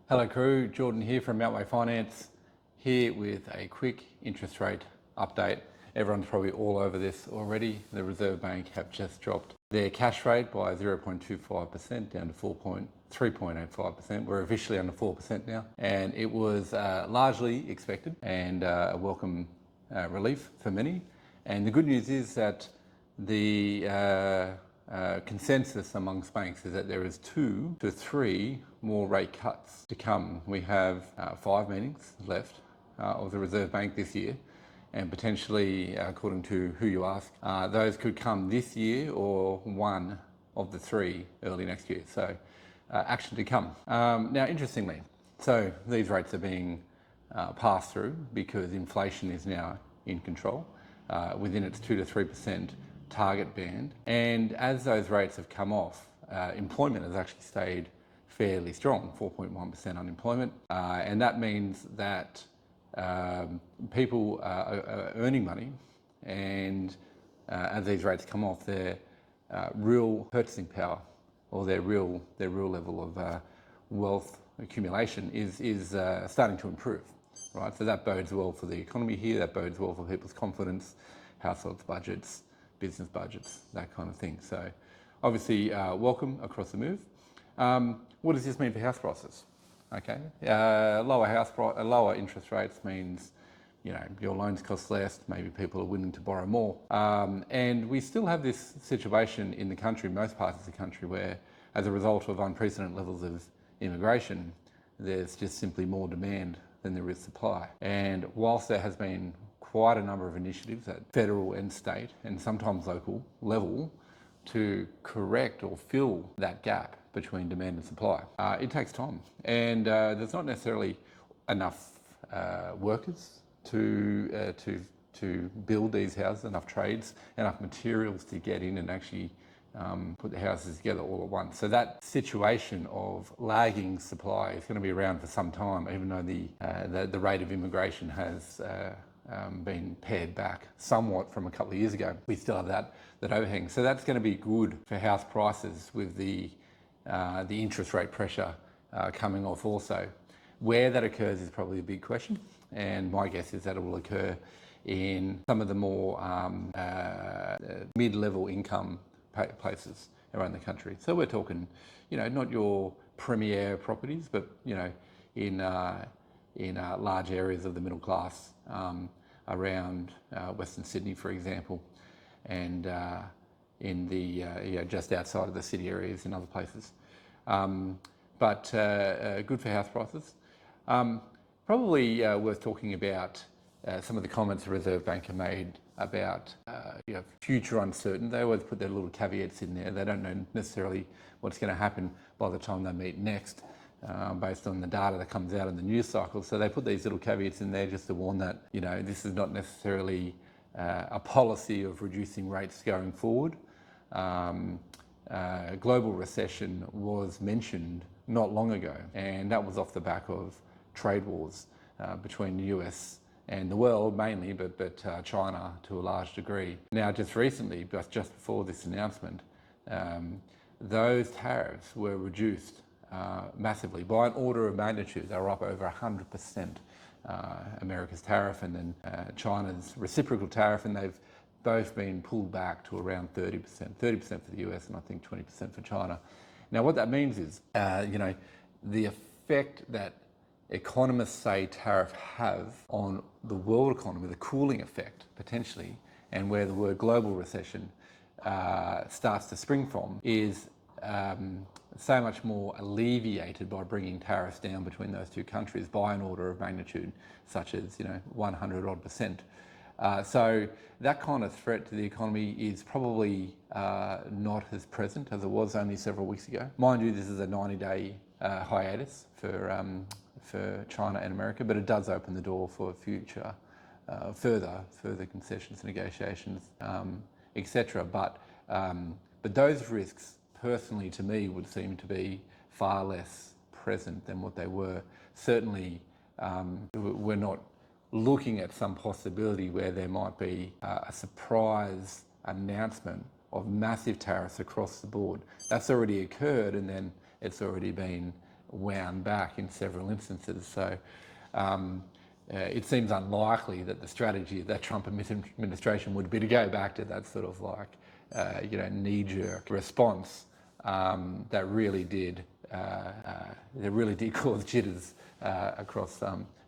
Hello crew, Jordan here from Mountway Finance, here with a quick interest rate update. Everyone's probably all over this already. The Reserve Bank have just dropped their cash rate by 0.25% down to 3.85%. We're officially under 4% now, and it was largely expected and a welcome relief for many. And the good news is that the consensus amongst banks is that there is 2 to 3 more rate cuts to come. We have 5 meetings left of the Reserve Bank this year, and potentially, according to who you ask, those could come this year or one of the 3 early next year. So action to come. Now, interestingly, so these rates are being passed through because inflation is now in control within its 2 to 3% target band. And as those rates have come off, employment has actually stayed fairly strong, 4.1% unemployment. And that means that people are earning money, and as these rates come off, their real purchasing power or their real level of wealth accumulation is starting to improve, right? So that bodes well for the economy here, that bodes well for people's confidence, households' budgets, business budgets, that kind of thing. So obviously welcome across the move. What does this mean for house prices? Okay, lower interest rates means, you know, your loans cost less, maybe people are willing to borrow more. And we still have this situation in the country, most parts of the country, where as a result of unprecedented levels of immigration, there's just simply more demand than there is supply. And whilst there has been quite a number of initiatives at federal and state and sometimes local level to correct or fill that gap between demand and supply, it takes time, and there's not necessarily enough workers to build these houses, enough trades, enough materials to get in and actually put the houses together all at once. So that situation of lagging supply is going to be around for some time, even though the rate of immigration has been pared back somewhat from a couple of years ago. We still have that overhang. So that's going to be good for house prices with the interest rate pressure coming off also. Where that occurs is probably a big question, and my guess is that it will occur in some of the more mid-level income places around the country. So we're talking, you know, not your premier properties, but, you know, in large areas of the middle class around Western Sydney, for example, and in the just outside of the city areas in other places. But good for house prices. Probably worth talking about some of the comments the Reserve Bank have made about future uncertain. They always put their little caveats in there. They don't know necessarily what's going to happen by the time they meet next, based on the data that comes out in the news cycle. So they put these little caveats in there just to warn that, you know, this is not necessarily a policy of reducing rates going forward. Global recession was mentioned not long ago, and that was off the back of trade wars between the US and the world mainly, but China to a large degree. Now, just recently, just before this announcement, those tariffs were reduced massively by an order of magnitude. They were up over 100%, America's tariff and then China's reciprocal tariff, and they've both been pulled back to around 30%. 30% for the US and I think 20% for China. Now, what that means is, the effect that economists say tariffs have on the world economy, the cooling effect potentially, and where the word global recession starts to spring from, is so much more alleviated by bringing tariffs down between those two countries by an order of magnitude, such as 100-odd%. So that kind of threat to the economy is probably not as present as it was only several weeks ago. Mind you, this is a 90-day hiatus for China and America, but it does open the door for future further concessions, negotiations, etc. But those risks, personally, to me, would seem to be far less present than what they were. Certainly, we're not looking at some possibility where there might be a surprise announcement of massive tariffs across the board. That's already occurred, and then it's already been wound back in several instances. So it seems unlikely that the strategy of that Trump administration would be to go back to that sort of like, knee-jerk response that really did cause jitters across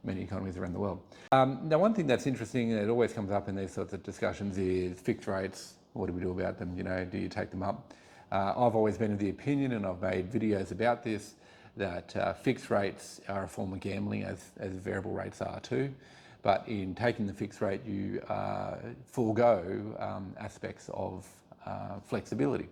many economies around the world. Now, one thing that's interesting, and it always comes up in these sorts of discussions, is fixed rates. What do we do about them? Do you take them up? I've always been of the opinion, and I've made videos about this, that fixed rates are a form of gambling, as variable rates are too. But in taking the fixed rate, you forego aspects of flexibility.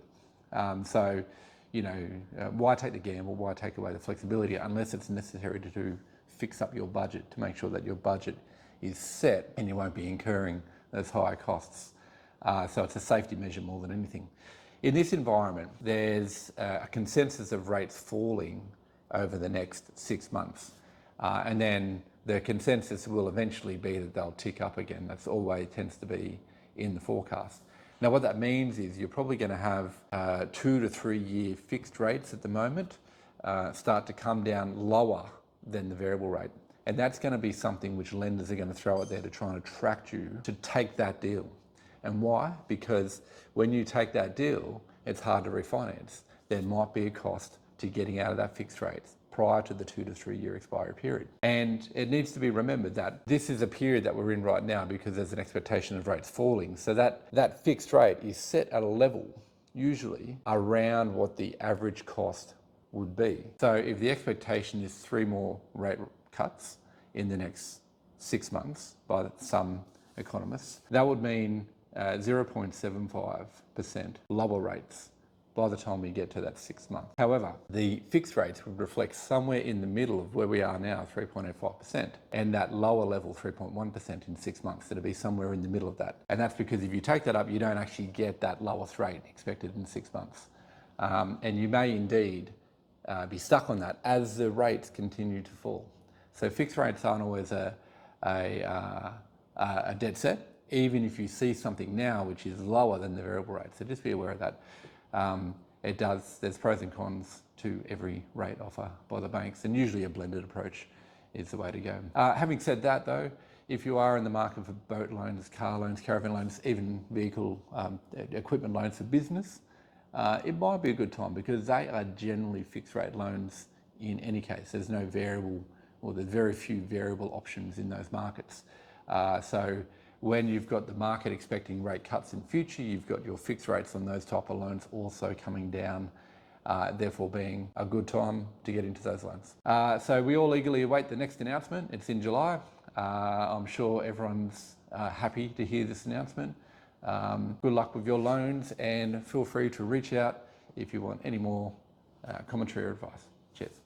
So, why take the gamble? Why take away the flexibility unless it's necessary to fix up your budget, to make sure that your budget is set and you won't be incurring those higher costs. So it's a safety measure more than anything. In this environment, there's a consensus of rates falling over the next 6 months. And then the consensus will eventually be that they'll tick up again. That's always tends to be in the forecast. Now, what that means is you're probably going to have 2 to 3 year fixed rates at the moment start to come down lower than the variable rate. And that's going to be something which lenders are going to throw out there to try and attract you to take that deal. And why? Because when you take that deal, it's hard to refinance. There might be a cost to getting out of that fixed rate prior to the 2 to 3 year expiry period. And it needs to be remembered that this is a period that we're in right now because there's an expectation of rates falling. So that fixed rate is set at a level usually around what the average cost would be. So if the expectation is 3 more rate cuts in the next 6 months by some economists, that would mean 0.75% lower rates by the time we get to that 6 months. However, the fixed rates would reflect somewhere in the middle of where we are now, 3.85%, and that lower level, 3.1% in 6 months. It'll be somewhere in the middle of that. And that's because if you take that up, you don't actually get that lowest rate expected in 6 months. And you may indeed be stuck on that as the rates continue to fall. So fixed rates aren't always a dead set, even if you see something now which is lower than the variable rate. So just be aware of that. There's pros and cons to every rate offer by the banks, and usually a blended approach is the way to go. Having said that though, if you are in the market for boat loans, car loans, caravan loans, even vehicle equipment loans for business, it might be a good time because they are generally fixed rate loans in any case. There's no variable, or there's very few variable options in those markets. So when you've got the market expecting rate cuts in future, you've got your fixed rates on those type of loans also coming down, therefore being a good time to get into those loans. So we all eagerly await the next announcement. It's in July. I'm sure everyone's happy to hear this announcement. Good luck with your loans, and feel free to reach out if you want any more commentary or advice. Cheers.